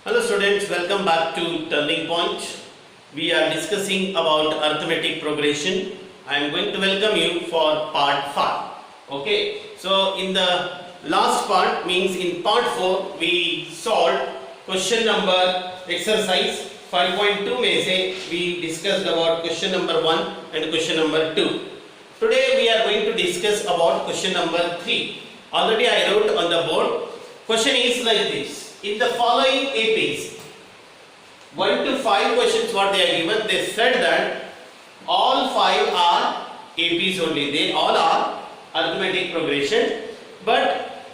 Hello students, welcome back to Turning Point. We are discussing about arithmetic progression. I am going to welcome you for part 5. Okay, so in the last part, means in part 4, we solved question number exercise 5.2 में से we discussed about question number 1 and question number 2. Today we are going to discuss about question number 3. Already I wrote on the board. Question is like this. In the following APs, 1 to 5 questions what they are given, they said that all 5 are APs only. They all are arithmetic progression, but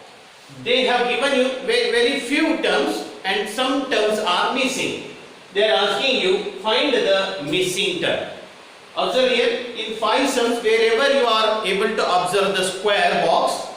they have given you very few terms and some terms are missing. They are asking you find the missing term. Observe here, in 5 sums, wherever you are able to observe the square box,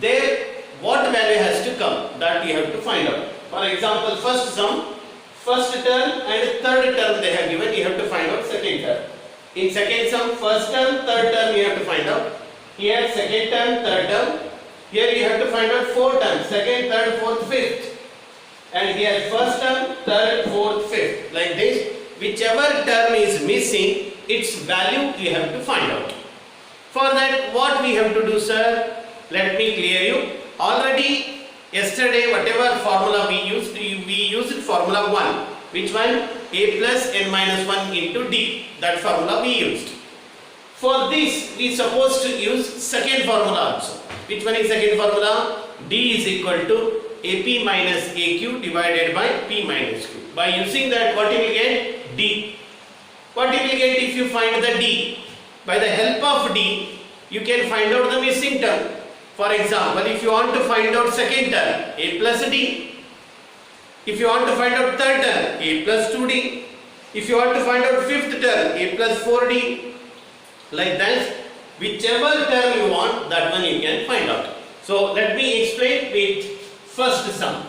there what value has to come, that you have to find out. For example, first sum, first term and third term they have given, you have to find out second term. In second sum, first term, third term you have to find out. Here second term, third term. Here you have to find out 4 terms, second, third, fourth, fifth. And here first term, third, fourth, fifth. Like this, whichever term is missing, its value you have to find out. For that, what we have to do, sir? Let me clear you. Already yesterday whatever formula we used formula 1. Which one? A plus n minus 1 into d. That formula we used. For this we supposed to use second formula also. Which one is second formula? D is equal to AP minus AQ divided by P minus Q. By using that, what you will get? D. What you will get if you find the D? By the help of D, you can find out the missing term. For example, if you want to find out second term, A plus D. If you want to find out third term, A plus 2D. If you want to find out fifth term, A plus 4D. Like that, whichever term you want, that one you can find out. So let me explain with first sum.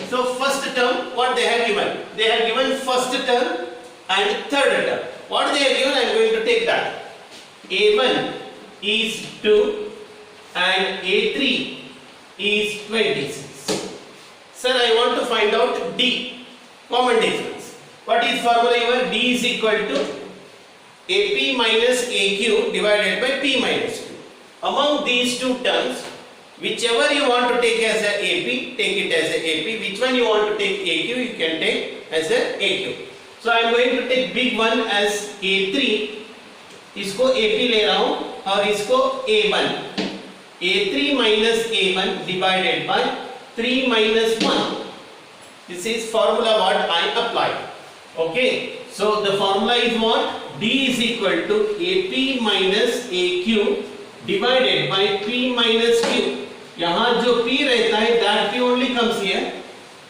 So first term, what they have given? They have given first term and third term. What they have given, I am going to take that. A1 is 2 and A3 is 26. Sir, I want to find out D, common difference. What is formula here? D is equal to AP minus AQ divided by P minus Q. Among these two terms, whichever you want to take as a AP, take it as a AP. Which one you want to take AQ, you can take as a AQ. So I am going to take big one as A3. इसको AP ले रहा हूँ और इसको A1. A3 minus A1 divided by 3 minus 1. This is formula what I applied. Okay. So the formula is what? D is equal to AP minus AQ divided by P minus Q. यहाँ जो P रहता है that Q only comes here.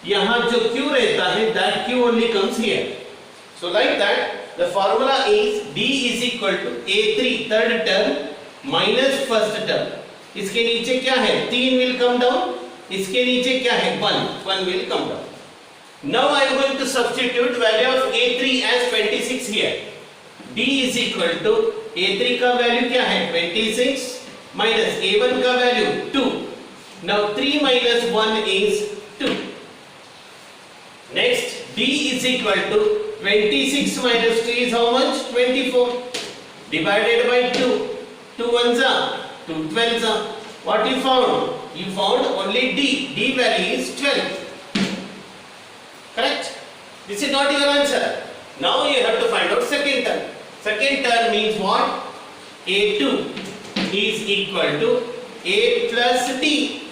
यहाँ जो Q रहता है that Q only comes here. So like that, the formula is D is equal to A3 third term minus first term. इसके नीचे क्या है? 3 will come down. इसके नीचे क्या है? 1 will come down. Now I am going to substitute value of A3 as 26 here. D is equal to A3 का value क्या है? 26 minus A1 का value 2. Now 3 minus 1 is 2. Next, D is equal to 26 minus 2 is how much? 24. Divided by 2. 2 ones are 2 12s are. What you found? You found only D. D value is 12. Correct? This is not your answer. Now you have to find out second term. Second term means what? A2 is equal to A plus D.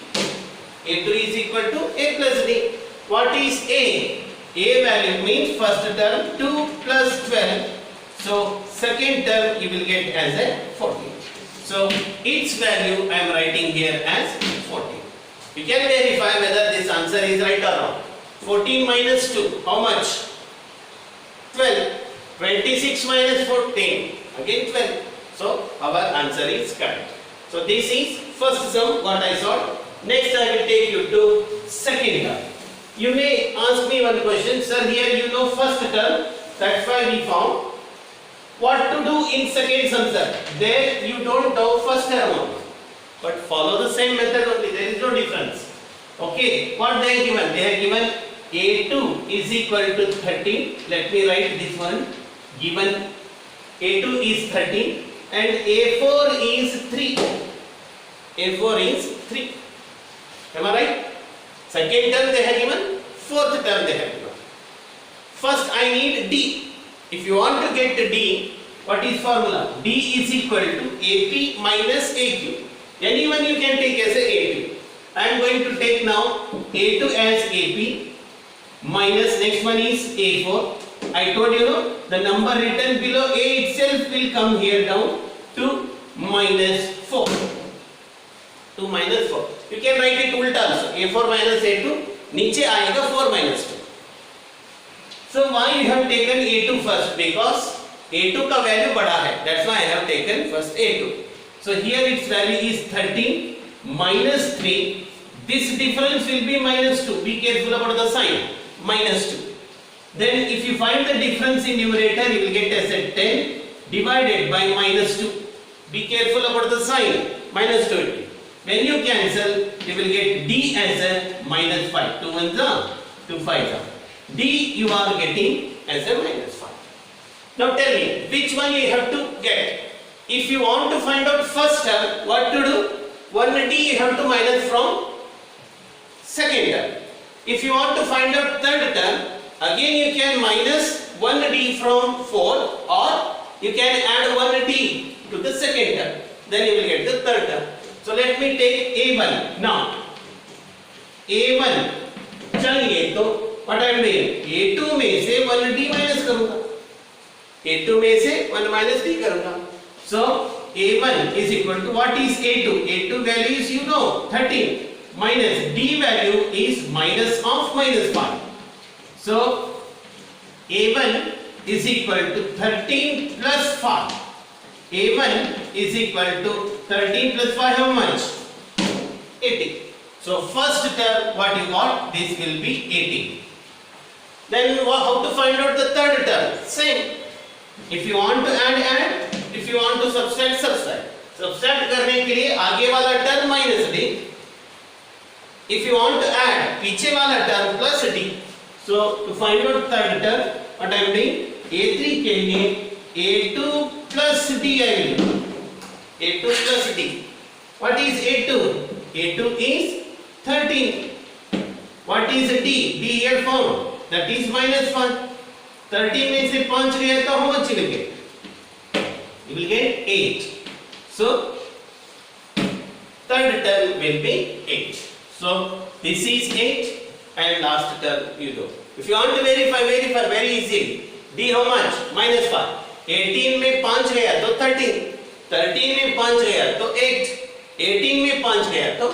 A2 is equal to A plus D. What is A? A value means first term 2 plus 12. So second term you will get as a 14. So its value I am writing here as 14. You can verify whether this answer is right or wrong. 14 minus 2, how much? 12. 26 minus 14, again 12. So our answer is correct. So this is first sum what I solved. Next I will take you to second term. You may ask me one question, sir, here you know first term, that's why we found. What to do in second sum, sir? There you don't know first term only, but follow the same method only, there is no difference. Okay, what they have given? They have given A2 is equal to 13. Let me write this one. Given A2 is 13 and A4 is 3. A4 is 3. Am I right? Second term they have given, fourth term they have given. First I need D. If you want to get D, what is formula? D is equal to AP minus AQ. Anyone you can take as a AP. I am going to take now A2 as AP minus next one is A4. I told you no, the number written below A itself will come here down to minus 4. To minus 4. You can write it ulta also. A4 minus A2. नीचे आएगा 4 minus 2. So why you have taken A2 first? Because A2 का value बड़ा है. That's why I have taken first A2. So here its value is 13 minus 3. This difference will be minus 2. Be careful about the sign. Minus 2. Then if you find the difference in numerator, you will get as a 10 divided by minus 2. Be careful about the sign. Minus 20. When you cancel, you will get D as a minus 5. 2 ones are, 2 5s are. D you are getting as a minus 5. Now tell me, which one you have to get? If you want to find out first term, what to do? 1D you have to minus from second term. If you want to find out third term, again you can minus 1D from 4 or you can add 1D to the second term. Then you will get the third term. So let me take A1 now. A1 चलिए तो what I am doing? A2 में से 1D minus करूँगा. A2 में से 1 minus D करूँगा. So A1 is equal to what is A2? A2 value is you know 13 minus D value is minus of minus 5. So A1 is equal to 13 plus 5. A1 is equal to 13 plus 5 how much? 18. So first term what you got? This will be 18. Then how to find out the third term? Same. If you want to add. If you want to subtract. Subtract करने के लिए आगे वाला term minus D. If you want to add पीछे वाला term plus D. So to find out third term, what I am doing? A3 के लिए A2 plus D I will do. A2 plus D. What is A2? A2 is 13. What is D? D here found. That is minus 1. 13 में से 5 गया तो how much you will get? You will get 8. So third term will be 8. So this is 8 and last term you do. If you want to verify very easy. D how much? Minus 5. 18 में 5 गया तो 13. 13 में 5 गया तो 8. 18 में 5 गया तो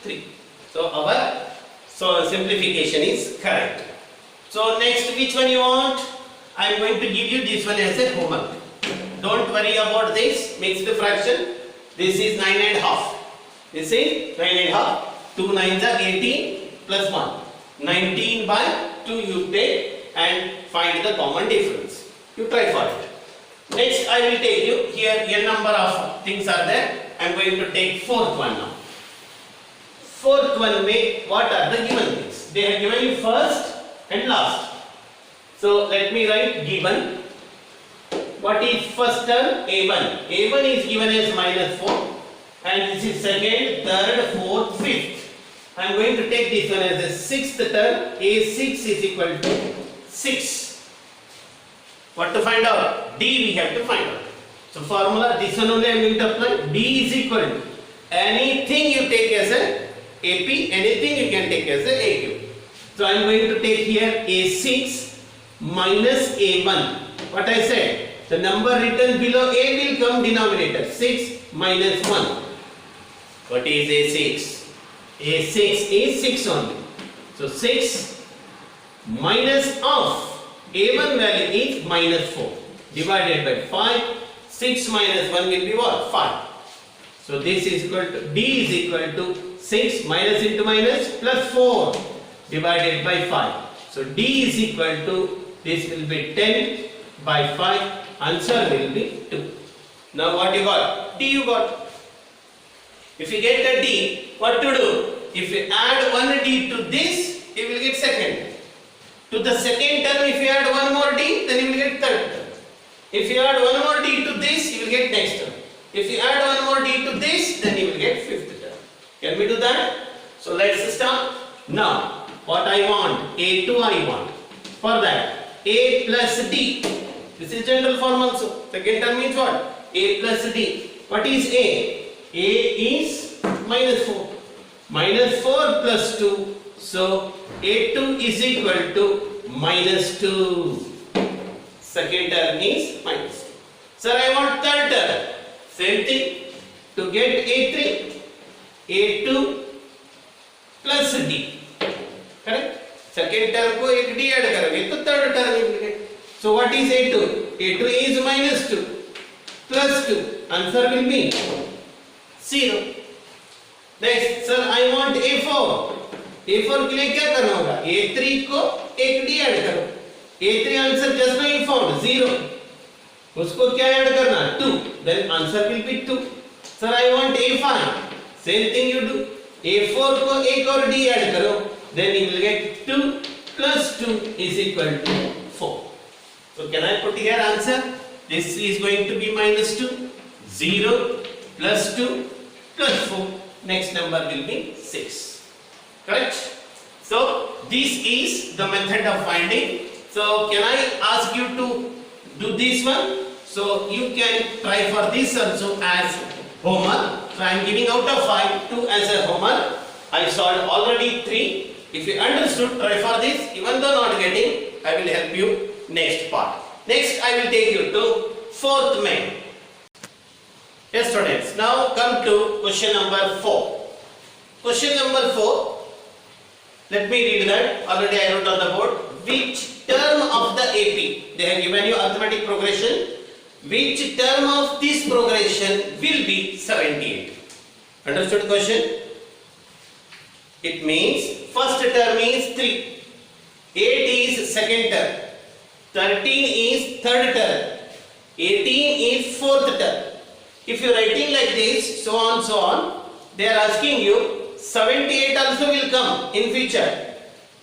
3. So our simplification is correct. So next which one you want? I am going to give you this one as a homework. Don't worry about this mixed fraction. This is 9 and half. This is 9 and half. 2 9s are 18 plus 1. 19 by 2 you take and find the common difference. You try for it. Next I will take you here n number of things are there. I am going to take fourth one now. Fourth one में what are the given things? They have given you first and last. So let me write given. What is first term? A1. A1 is given as minus 4 and this is second, third, fourth, fifth. I am going to take this one as the sixth term. A6 is equal to 6. What to find out? D we have to find out. So formula this one only I am going to apply. D is equal to anything you take as a AP, anything you can take as a AQ. So I am going to take here A6 minus A1. What I said? The number written below A will come denominator. 6 minus 1. What is A6? A6 is 6 only. So 6 minus of A1 value is minus 4 divided by 5. 6 minus 1 will be what? 5. So this is equal to D is equal to 6 minus into minus plus 4 divided by 5. So D is equal to this will be 10 by 5. Answer will be 2. Now what you got? D you got. If you get the D, what to do? If you add one D to this, you will get second. To the second term, if you add one more d, then you will get third term. If you add one more d to this, you will get next term. If you add one more d to this, then you will get fifth term. Can we do that? So let's start. Now, what I want? A2 I want. For that, a plus d. This is general form also. Second term means what? A plus d. What is a? A is minus 4. Minus 4 plus 2. So, a2 is equal to minus 2. Second term is minus 2. Sir, I want third term. Same thing. To get a3, a2 plus d. Correct? Second term को एक d add करोगे तो third term you will get. So what is a2? a2 is minus 2 plus 2. Answer will be 0. Next, sir, I want a4. a4 के लिए क्या करना होगा? a3 को एक d add करो. a3 answer just now you found 0. उसको क्या add करना? 2. Then answer will be 2. Sir, I want a5. Same thing you do. a4 को एक और d add करो. Then you will get 2 plus 2 is equal to 4. So can I put here answer? This is going to be minus 2, 0 plus 2 plus 4. Next number will be 6. Correct? So this is the method of finding. So can I ask you to do this one? So you can try for this also as homework. So I am giving out of 5, 2 as a homework. I solved already 3. If you understood, try for this. Even though not getting, I will help you next part. Next, I will take you to 4th main. Yes, students. Now come to question number 4. Question number 4. Let me read that. Already I wrote on the board. Which term of the AP? They have given you arithmetic progression. Which term of this progression will be 78? Understood question? It means first term is 3, 8 is second term, 13 is third term, 18 is fourth term. If you are writing like this, so on, they are asking you 78 also will come in future.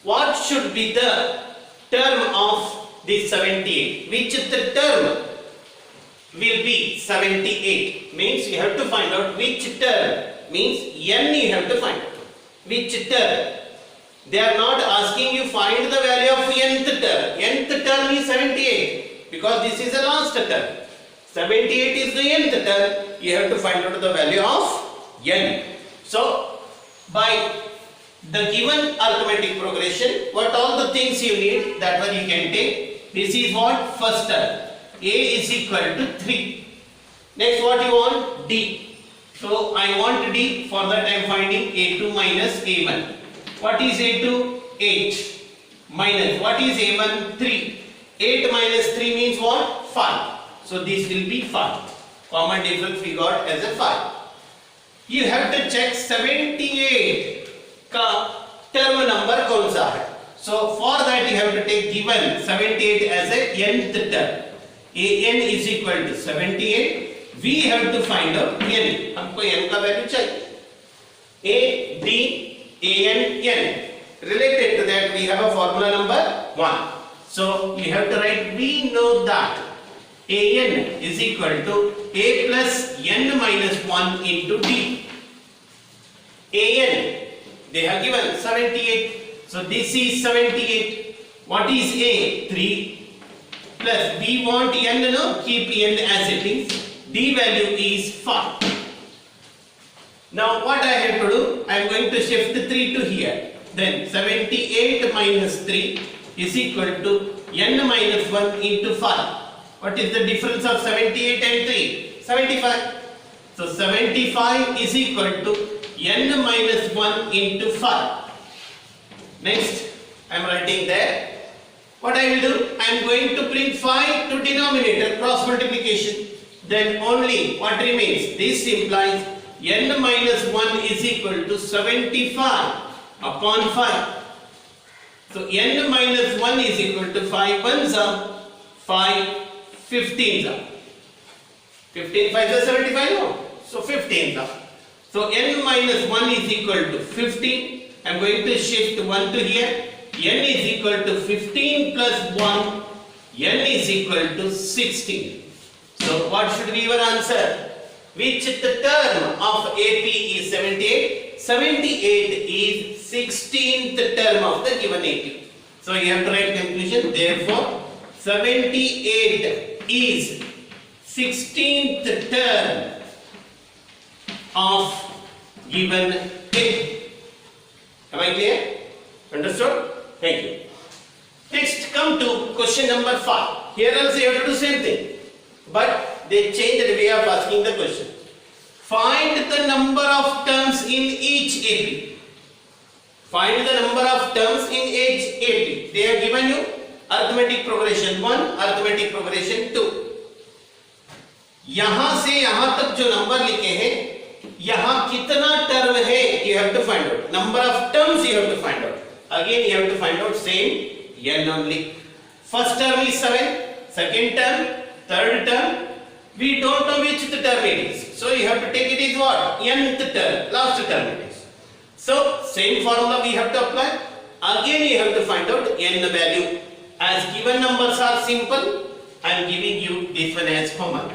What should be the term of this 78? Which the term will be 78? Means you have to find out which term. Means n you have to find out. Which term? They are not asking you find the value of nth term. Nth term is 78 because this is the last term. 78 is the nth term. You have to find out the value of n. So, by the given arithmetic progression, what all the things you need, that one you can take. This is what? First term. A is equal to 3. Next, what you want? D. So I want D. For that I am finding A2 minus A1. What is A2? 8 minus what is A1? 3. 8 minus 3 means what? 5. So this will be 5. Common difference we got as a 5. You have to check 78 का term number कौन सा है. So for that you have to take given 78 as a nth term. An is equal to 78. We have to find out n. हमको n का value चाहिए. A, D, A, n. Related to that, we have a formula number 1. So you have to write. We know that An is equal to A plus n minus 1 into D. An they have given 78. So this is 78. What is A? 3 plus we want n. No, keep n as it is. D value is 5. Now what I have to do? I am going to shift 3 to here. Then 78 minus 3 is equal to n minus 1 into 5. What is the difference of 78 and 3? 75. So 75 is equal to n minus 1 into 5. Next, I am writing there. What I will do? I am going to bring 5 to denominator, cross multiplication. Then only what remains? This implies n minus 1 is equal to 75 upon 5. So n minus 1 is equal to 5 ones are 5 15s are. 15 5 is 75 no? So 15s are. So n minus 1 is equal to 15. I am going to shift 1 to here. N is equal to 15 plus 1, n is equal to 16. So what should be your answer? Which the term of AP is 78? 78 is 16th term of the given AP. So you have to write conclusion. Therefore, 78 is 16th term of given AP. Am I clear? Understood? Thank you. Next, come to question number 5. Here also you have to do same thing, but they changed the way of asking the question. Find the number of terms in each AP. Find the number of terms in each AP. They have given you arithmetic progression 1, arithmetic progression 2. यहाँ से यहाँ तक जो number लिखे हैं, यहाँ कितना term है, you have to find out. Number of terms you have to find out. Again you have to find out same n only. First term is 7, second term, third term. We don't know which the term it is. So you have to take it as what? Nth term, last term it is. So same formula we have to apply. Again you have to find out n value. As given numbers are simple, I am giving you this one as homework.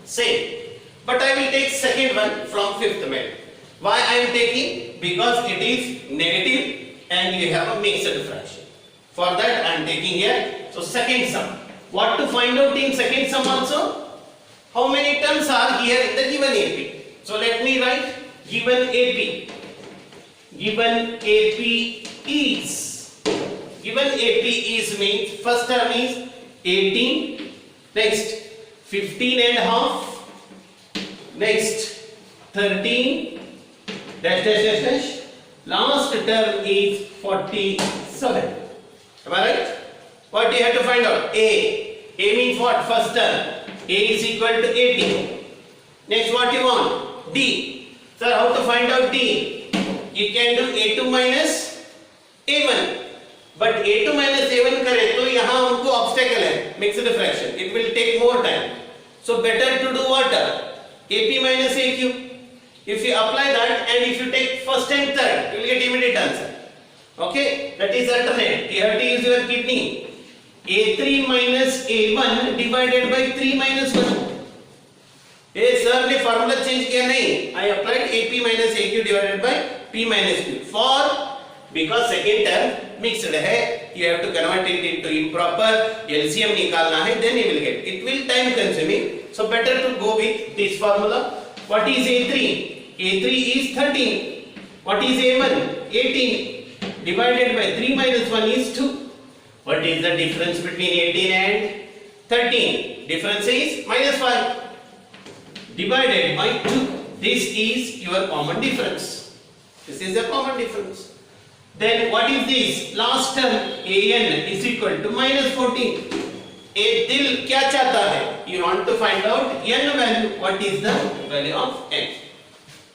Same. But I will take second one from fifth method. Why I am taking? Because it is negative and you have a mixed fraction. For that I am taking here. So second sum. What to find out in second sum also? How many terms are here in the given AP? So let me write given AP. Given AP is means first term is 18. Next 15 and a half. Next 13 dash dash dash dash. Last term is 47. Am I right? What you have to find out? A means what? First term. A is equal to 18. Next what you want? D. Sir, how to find out D? You can do A2 minus A1. But A2 minus A1 करें तो यहाँ हमको obstacle है mixed fraction. It will take more time. So better to do what? AP minus AQ. If you apply that and if you take first and third, you will get immediate answer. Okay, that is alternate. You have to use your kidney. A3 minus A1 divided by 3 minus 1. Hey sir, ने formula change किया नहीं. I applied AP minus AQ divided by P minus Q. Because second term mixed है, you have to convert it into improper. LCM निकालना है, then you will get. It will time consuming. So better to go with this formula. What is A3? A3 is 13. What is A1? 18. Divided by 3 minus 1 is 2. What is the difference between 18 and 13? Difference is minus 5. Divided by 2. This is your common difference. This is the common difference. Then what is this? Last term AN is equal to minus 14. A दिल क्या चाहता है? You want to find out n value. What is the value of n?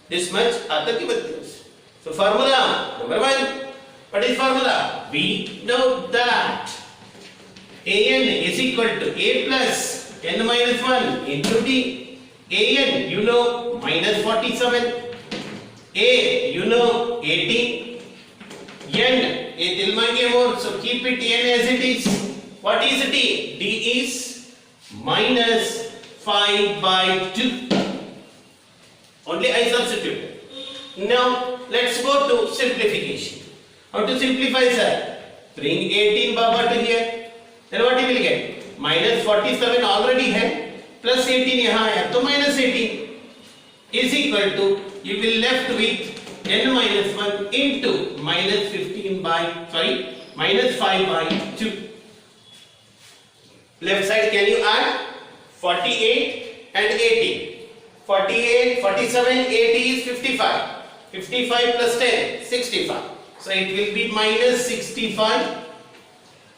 This much are the given things. So formula number 1. What is formula? We know that AN is equal to A plus n minus 1 into D. AN you know minus 47. A you know 18. N A dil मांगे more, so keep it n as it is. What is D? D is minus 5 by 2. Only I substitute. Now let's go to simplification. How to simplify, sir? Bring 18 baba to here. Then what you will get? Minus 47 already है, plus 18 यहाँ है, तो minus 18 is equal to, you will left with n minus 1 into minus 5 by 2. Left side can you add? 48 and 18. 48, 47, 80 is 55. 55 plus 10, 65. So it will be minus 65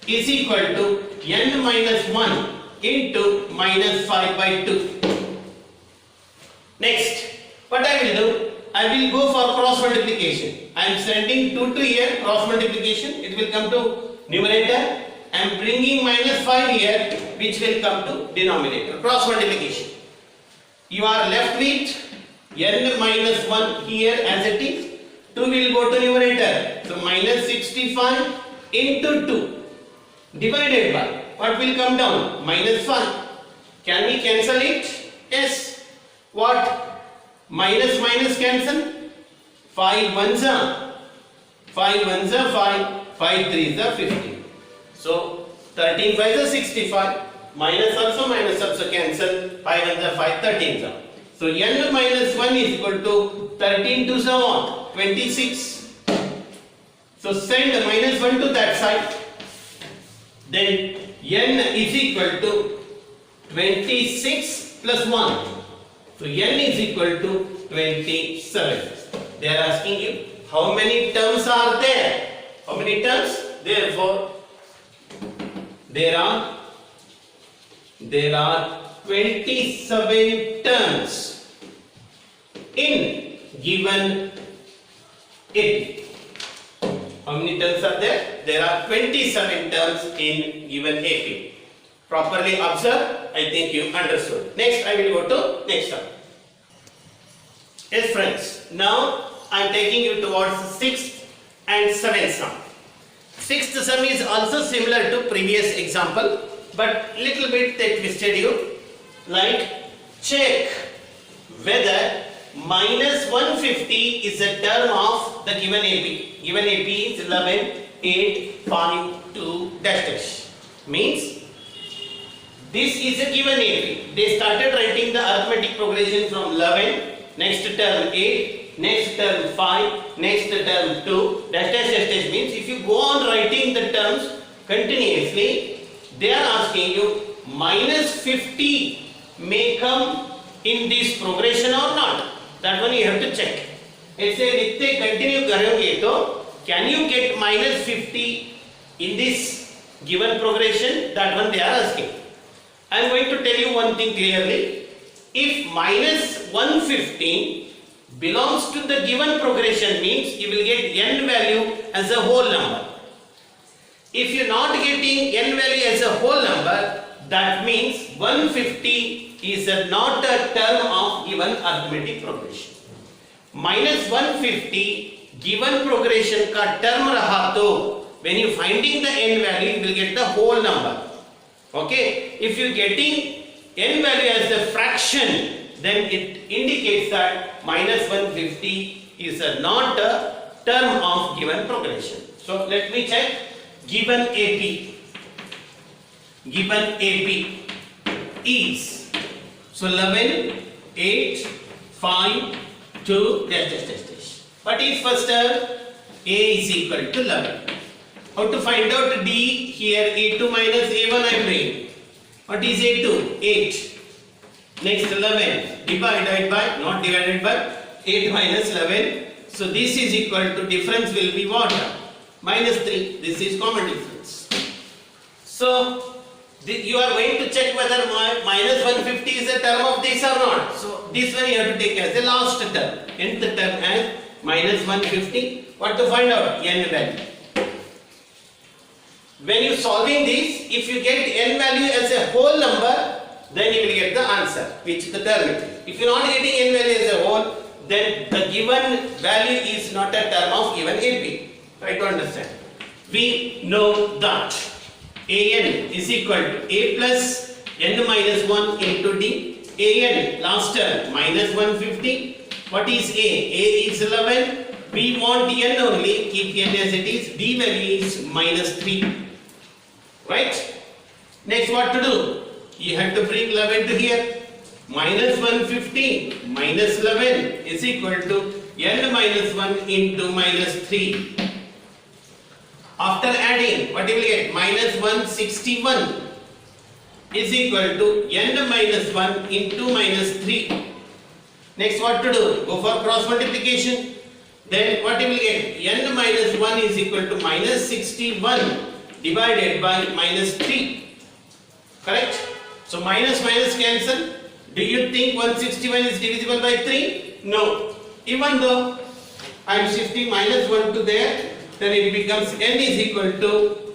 is equal to n minus 1 into minus 5 by 2. Next, what I will do? I will go for cross multiplication. I am sending 2 to here, cross multiplication. It will come to numerator. I am bringing minus 5 here, which will come to denominator. Cross multiplication. You are left with n minus 1 here as it is. 2 will go to numerator. So minus 65 into 2 divided by, what will come down? Minus 1. Can we cancel it? Yes. What? Minus minus cancel. 5 ones are 5, 5 3s are 15. So 13 5s are 65. Minus also cancel. 5 ones are 5, 13s are. So n minus 1 is equal to 13 2s are what? 26. So send minus 1 to that side. Then n is equal to 26 plus 1. So n is equal to 27. They are asking you how many terms are there. How many terms? Therefore, there are 27 terms in given AP. How many terms are there? There are 27 terms in given AP. Properly observe. I think you understood. Next, I will go to next term. Yes, friends. Now I am taking you towards 6th and 7th sum. 6th sum is also similar to previous example, but little bit they twisted you. Like, check whether minus 150 is a term of the given AP. Given AP is 11, 8, 5, 2, dash dash. Means this is a given AP. They started writing the arithmetic progression from 11, next term 8, next term 5, next term 2, dash dash dash dash. Means if you go on writing the terms continuously, they are asking you minus 50 may come in this progression or not. That one you have to check. If they continue करोगे तो can you get minus 50 in this given progression? That one they are asking. I am going to tell you one thing clearly. If minus 150 belongs to the given progression, means you will get n value as a whole number. If you are not getting n value as a whole number, that means 150 is not a term of given arithmetic progression. Minus 150 given progression का term रहा तो when you finding the n value, you will get the whole number. Okay, if you getting n value as a fraction, then it indicates that minus 150 is not a term of given progression. So let me check given AP. Given AP is, so 11, 8, 5, 2, dash dash dash dash. What is first term? A is equal to 11. How to find out D? Here A2 minus A1 I am doing. What is A2? 8. Next 11 divided by, not divided by, 8 minus 11. So this is equal to, difference will be what? Minus 3. This is common difference. So you are going to check whether minus 150 is a term of this or not. So this one you have to take as the last term. Nth term as minus 150. What to find out? N value. When you solving this, if you get n value as a whole number, then you will get the answer, which the term it is. If you are not getting n value as a whole, then the given value is not a term of given AP. Try to understand. We know that an is equal to a plus n minus 1 into d. An last term minus 150. What is a? A is 11. We want n only. Keep n as it is. D value is minus 3. Right? Next, what to do? You have to bring 11 to here. Minus 150 minus 11 is equal to n minus 1 into minus 3. After adding, what you will get? Minus 161 is equal to n minus 1 into minus 3. Next, what to do? Go for cross multiplication. Then what you will get? N minus 1 is equal to minus 61 divided by minus 3. Correct? So minus minus cancel. Do you think 161 is divisible by 3? No. Even though I am shifting minus 1 to there, then it becomes n is equal to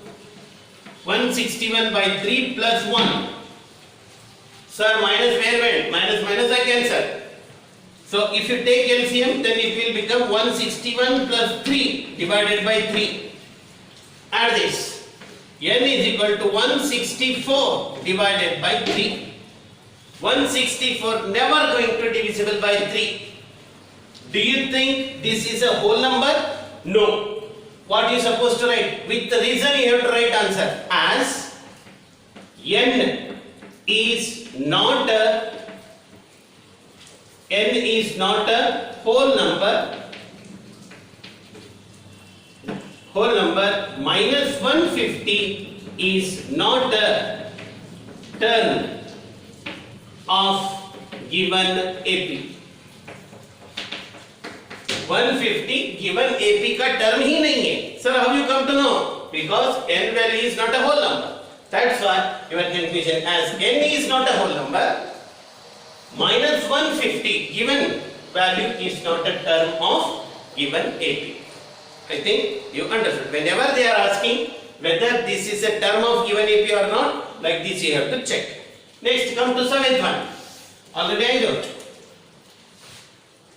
161 by 3 plus 1. Sir, minus where went? Minus minus I cancel. So if you take LCM, then it will become 161 plus 3 divided by 3. add this. N is equal to 164 divided by 3. 164 never going to divisible by 3. Do you think this is a whole number? No. What you supposed to write? With the reason you have to write answer as N is not a whole number. Whole number minus 150 is not a term of given AP. 150 given AP का term ही नहीं है. Sir, how you come to know? Because n value is not a whole number. That's why your confusion as n is not a whole number. Minus 150 given value is not a term of given AP. I think you understood. Whenever they are asking whether this is a term of given AP or not, like this you have to check. Next, come to seventh one. Already I wrote.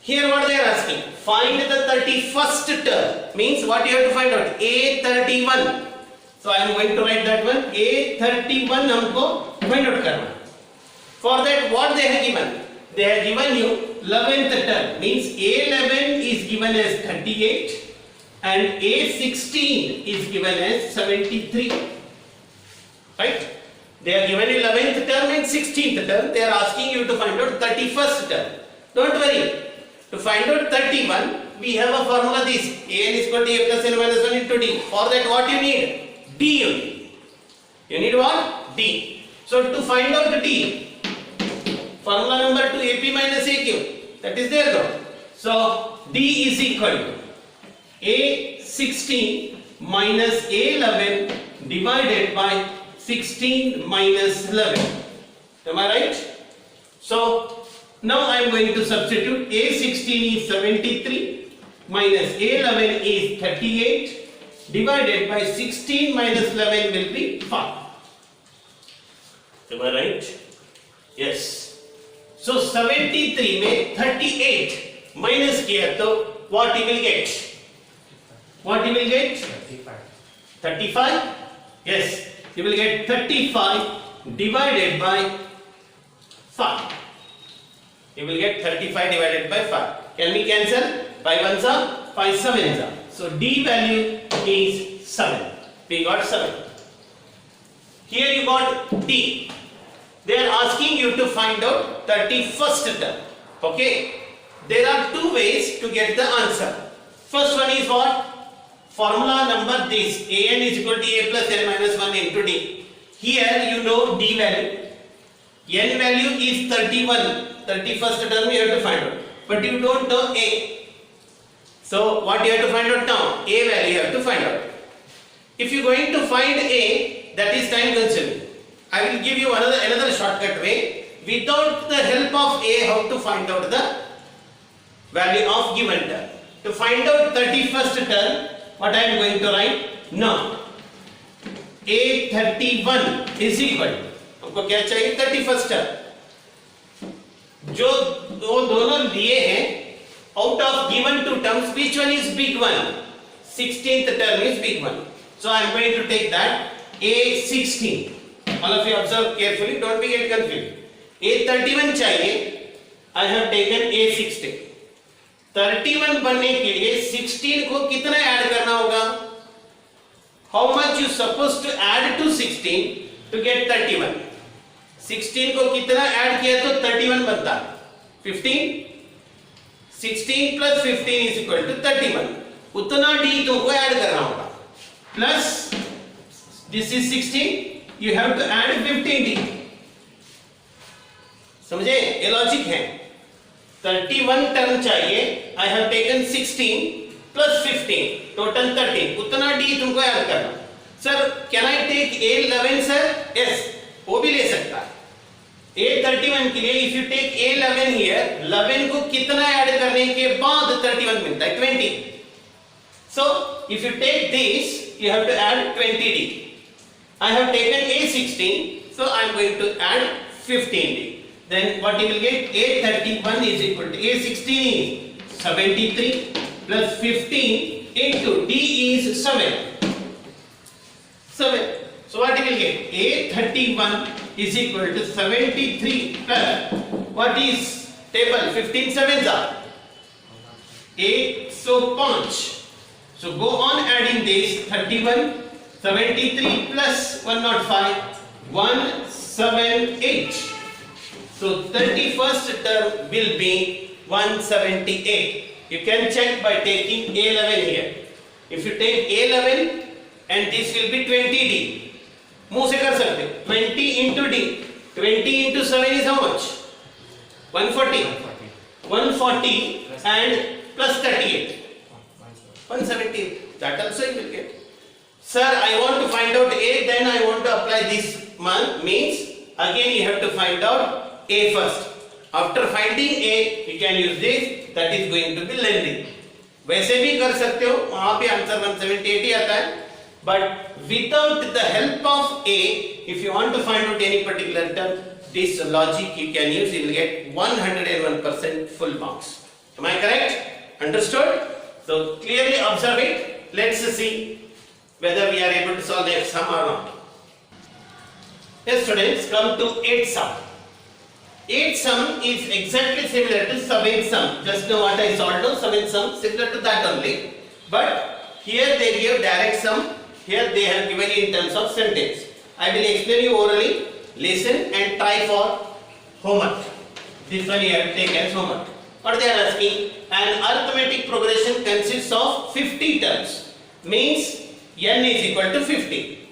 Here what they are asking? Find the 31st term. Means what you have to find out? A31. So I am going to write that one. A31 हमको find out करना. For that what they have given? They have given you 11th term. Means A11 is given as 38. And A16 is given as 73. Right? They are given 11th term and 16th term. They are asking you to find out 31st term. Don't worry. To find out 31, we have a formula this. An is equal to A plus N minus 1 into D. For that what you need? D you need. You need what? D. So to find out D, formula number 2 AP minus AQ. That is there though. So D is equal to A16 minus A11 divided by 16 minus 11. Am I right? So now I am going to substitute. A16 is 73 minus A11 is 38 divided by 16 minus 11 will be 5. Am I right? Yes. So 73 में 38 minus किया तो what you will get? What you will get? 35. Yes. You will get 35 divided by 5. You will get 35 divided by 5. Can we cancel? 5 ones are 5 sevens are. So D value is 7. We got 7. Here you got D. They are asking you to find out 31st term. Okay. There are two ways to get the answer. First one is what? Formula number this. An is equal to A plus N minus 1 into D. Here you know D value. N value is 31. 31st term you have to find out. But you don't know A. So what you have to find out now? A value you have to find out. If you are going to find A, that is time consuming. I will give you another shortcut way. Without the help of A, how to find out the value of given term. To find out 31st term, what I am going to write? Now, A31 is equal to, हमको क्या चाहिए? 31st term. जो दोनों लिए हैं, out of given two terms, which one is big one? 16th term is big one. So I am going to take that A16. All of you observe carefully, don't be get confused. A31 चाहिए, I have taken A16. 31 बनने के लिए 16 को कितना add करना होगा? How much you supposed to add to 16 to get 31? 16 को कितना ऐड किया तो 31 बनता है? 15. 16 plus 15 is equal to 31. उतना D तुमको ऐड करना होगा. Plus this is 16. You have to add 15D. समझे? ये लॉजिक है. 31 टर्म चाहिए. I have taken 16 plus 15. Total 13. उतना D तुमको ऐड करना. Sir, can I take A11 sir? Yes. वो भी ले सकता है. A31 के लिए if you take A11 here, 11 को कितना ऐड करने के बाद 31 मिलता है? 20. So if you take this, you have to add 20D. I have taken A16, so I am going to add 15D. Then what you will get? A31 is equal to A16 is 73 plus 15 into D is 7. 7. So what you will get? A31 is equal to 73 plus what is table? 15 sevens are 105. So go on adding this 31, 73 plus 105, 178. So 31st term will be 178. You can check by taking A11 here. If you take A11 and this will be 20D. मुंह से कर सकते 20 into D. 20 into 7 is how much? 140. 140 and plus 38. 178. That also you will get. Sir, I want to find out A, then I want to apply this one. Means again you have to find out A first. After finding A, you can use this. That is going to be lengthy. वैसे भी कर सकते हो, वहाँ पे answer 178 ही आता है. But without the help of A, if you want to find out any particular term, this logic you can use, you will get 101% full marks. Am I correct? Understood? So clearly observe it. Let's see whether we are able to solve the sum or not. Yes, students, come to 8th sum. 8th sum is exactly similar to 7th sum. Just know what I solved on 7th sum, similar to that only. But here they give direct sum. Here they have given in terms of sentence. I will explain you orally. Listen and try for homework. This one you have to take as homework. What they are asking? An arithmetic progression consists of 50 terms. Means n is equal to 50.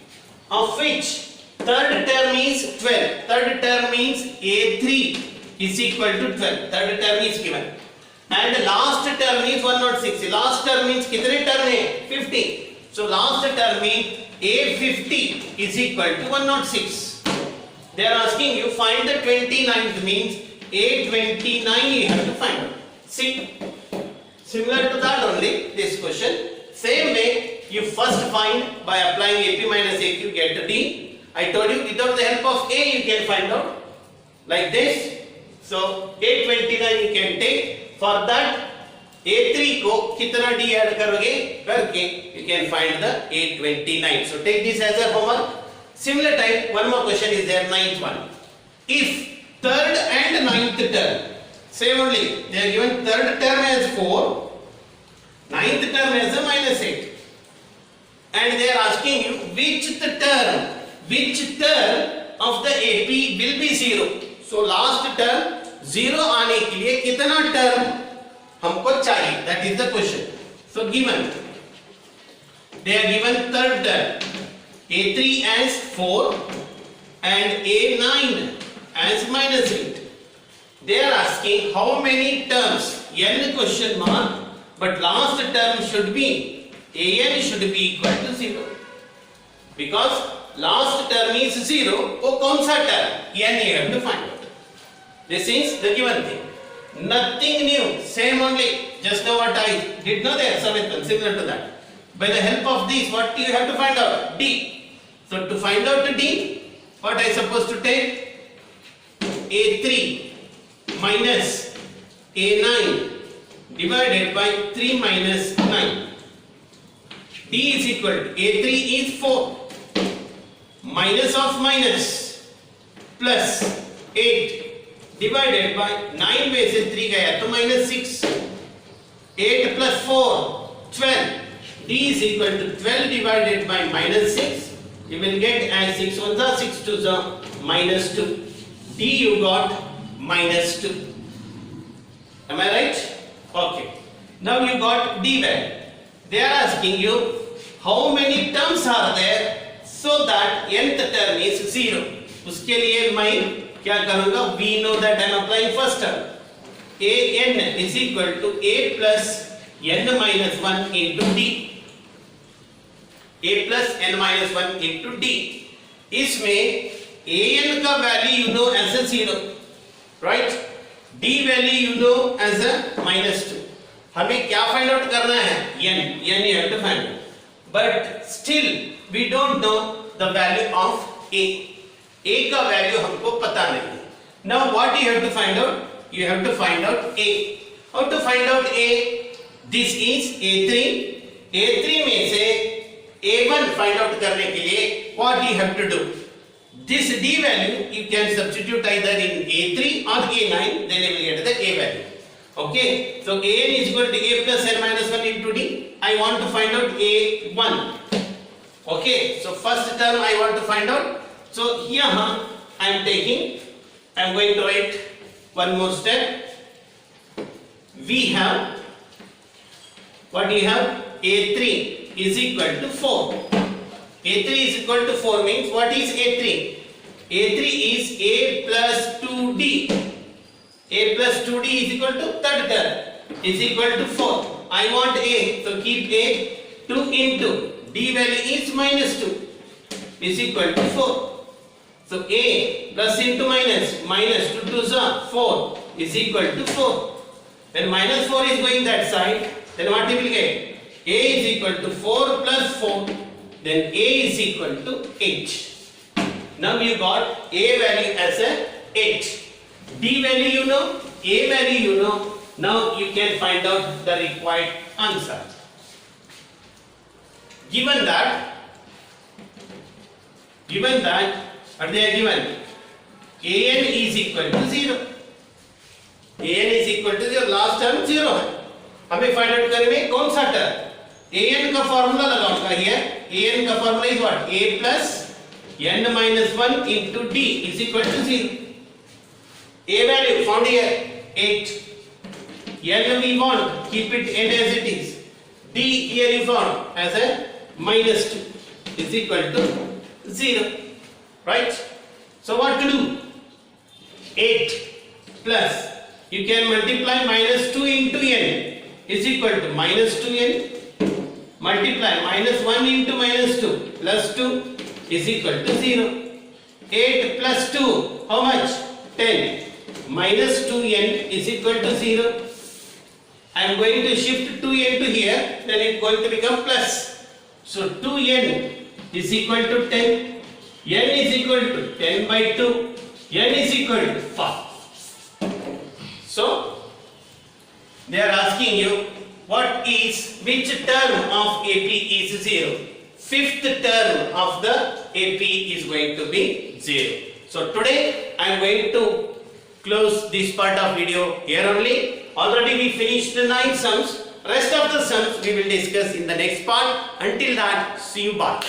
Of which third term is 12. Third term means A3 is equal to 12. Third term is given. And last term is 106. Last term means कितने term है? 50. So last term means A50 is equal to 106. They are asking you find the 29th means A29 you have to find out. See, similar to that only this question. Same way you first find by applying AP minus AQ get the D. I told you without the help of A you can find out like this. So A29 you can take. For that A3 को कितना D add करोगे करके you can find the A29. So take this as a homework. Similar type, one more question is there, 9th one. If third and 9th term, same only, they are given third term as 4, 9th term as a minus 8. And they are asking you which term of the AP will be 0. So last term 0 आने के लिए कितना term हमको चाहिए? That is the question. So given, they are given third term. A3 as 4 and A9 as minus 8. They are asking how many terms? N question mark, but last term should be An should be equal to 0. Because last term is 0, वो कौन सा term? N you have to find out. This is the given thing. Nothing new, same only. Just know what I did not there, something similar to that. By the help of this, what you have to find out? D. So to find out the D, what I supposed to take? A3 minus A9 divided by 3 minus 9. D is equal to A3 is 4 minus of minus plus 8 divided by 9 में से 3 गया तो minus 6. 8 plus 4 12. D is equal to 12 divided by minus 6. You will get as 6 ones are 6 twos are minus 2. D you got minus 2. Am I right? Okay. Now you got D value. They are asking you how many terms are there so that nth term is 0. उसके लिए मैं क्या करूँगा? We know that I am applying first term. An is equal to A plus n minus 1 into D. A plus n minus 1 into D. इसमें an का value you know as a 0, right? D value you know as a minus 2. हमें क्या find out करना है? n you have to find out. But still we don't know the value of A. A का value हमको पता नहीं है. Now what you have to find out? You have to find out A. How to find out A? This is A3. A3 में से A1 find out करने के लिए what you have to do? This d value you can substitute either in A3 or A9, then you will get the A value. Okay, so an is equal to a plus n minus 1 into d. I want to find out a1. Okay, so first term I want to find out. So here I am going to write one more step. We have, what do you have? A3 is equal to 4. A3 is equal to 4 means what is A3? A3 is a plus 2d. A plus 2d is equal to third term is equal to 4. I want a, so keep a 2 into d value is minus 2 is equal to 4. So a plus into minus 2 to 4 is equal to 4. When minus 4 is going that side, then what you will get? A is equal to 4 plus 4, then a is equal to 8. Now you got a value as a 8. D value you know, a value you know. Now you can find out the required answer. Given that, what they are given? an is equal to 0. an is equal to 0, last term 0 है. हमें find out करेंगे कौन सा term? an का formula लगाऊंगा here. an का formula is what? a plus n minus 1 into d is equal to 0. A value found here 8. N we want, keep it n as it is. D here you found as a minus 2 is equal to 0. Right? So what to do? 8 plus, you can multiply minus 2 into n is equal to minus 2n. Multiply minus 1 into minus 2 plus 2 is equal to 0. 8 plus 2, how much? 10. Minus 2n is equal to 0. I am going to shift 2n to here, then it is going to become plus. So 2n is equal to 10. n is equal to 10 by 2. n is equal to 5. So they are asking you which term of AP is 0. Fifth term of the AP is going to be 0. So today I am going to close this part of video here only. Already we finished the 9 sums. Rest of the sums we will discuss in the next part. Until that, see you, bye.